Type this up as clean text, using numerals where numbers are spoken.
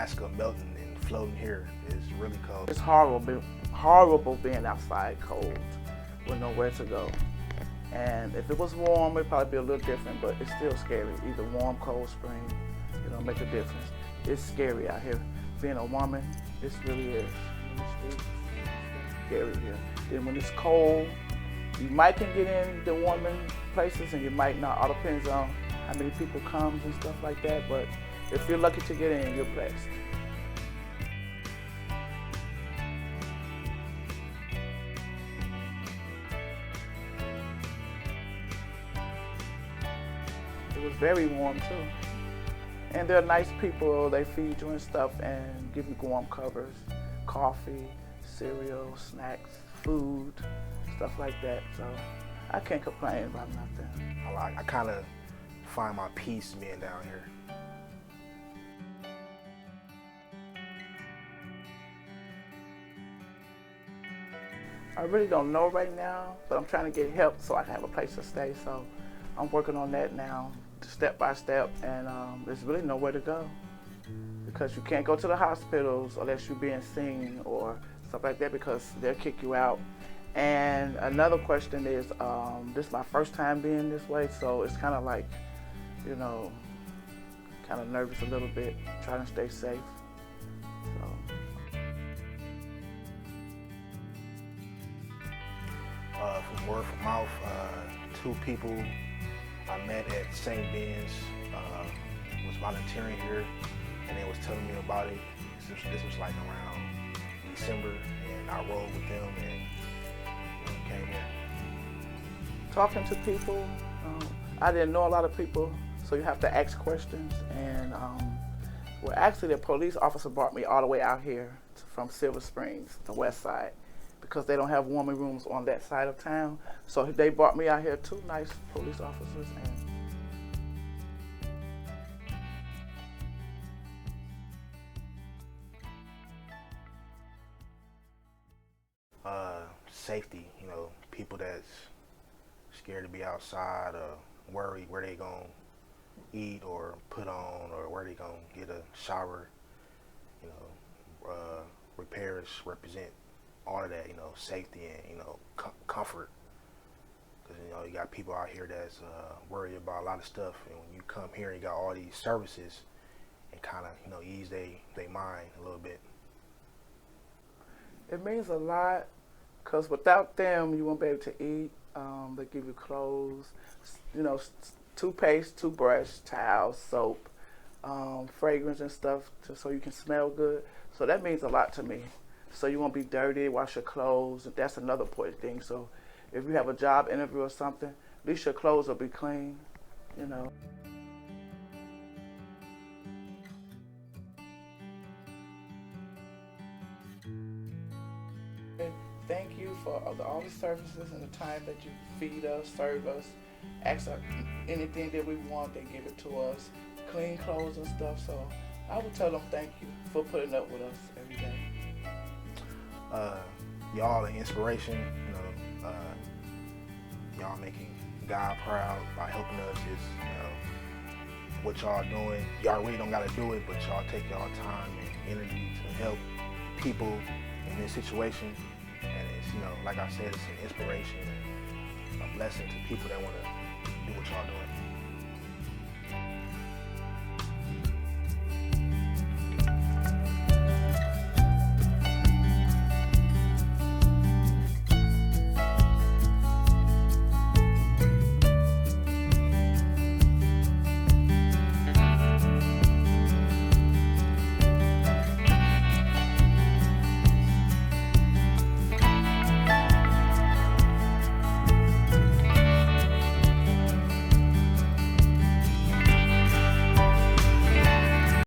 Alaska melting and floating here. It's really cold. It's horrible being outside cold with nowhere to go. And if it was warm, it'd probably be a little different, but it's still scary. Either warm, cold spring, it don't make a difference. It's scary out here. Being a woman, this really is. It's scary here. Then when it's cold, you might can get in the warming places and you might not. All depends on how many people comes and stuff like that, but if you're lucky to get in, you're blessed. It was very warm too. And they're nice people. They feed you and stuff and give you warm covers, coffee, cereal, snacks, food, stuff like that. So I can't complain about nothing. I kind of find my peace being down here. I really don't know right now, but I'm trying to get help so I can have a place to stay. So I'm working on that now, step by step, and there's really nowhere to go because you can't go to the hospitals unless you're being seen or stuff like that because they'll kick you out. And another question is, this is my first time being this way, so it's kind of like, you know, kind of nervous a little bit, trying to stay safe. From word of mouth, 2 people I met at St. Ben's was volunteering here, and they was telling me about it. This was like around December, and I rode with them and came here. Talking to people, I didn't know a lot of people, so you have to ask questions. And well, actually, the police officer brought me all the way out here from Silver Springs, the west side, because they don't have warming rooms on that side of town. So they brought me out here, 2 nice police officers. Safety, you know, people that's scared to be outside or worried where they gonna eat or put on or where they gonna get a shower, you know, repairs represent all of that, you know, safety and, you know, comfort. Because, you know, you got people out here that's worried about a lot of stuff, and when you come here and you got all these services, it kind of, you know, ease they mind a little bit. It means a lot, because without them, you won't be able to eat. They give you clothes, you know, toothpaste, toothbrush, towels, soap, fragrance and stuff, so you can smell good. So that means a lot to me. So you won't be dirty, wash your clothes. That's another important thing. So if you have a job interview or something, at least your clothes will be clean, you know. Thank you for all the services and the time that you feed us, serve us, ask us anything that we want, they give it to us, clean clothes and stuff. So I would tell them thank you for putting up with us every day. Y'all an inspiration, you know, y'all making God proud by helping us. Is, you know, what y'all doing. Y'all really don't gotta do it, but y'all take y'all time and energy to help people in this situation. And it's, you know, like I said, it's an inspiration and a blessing to people that wanna do what y'all doing.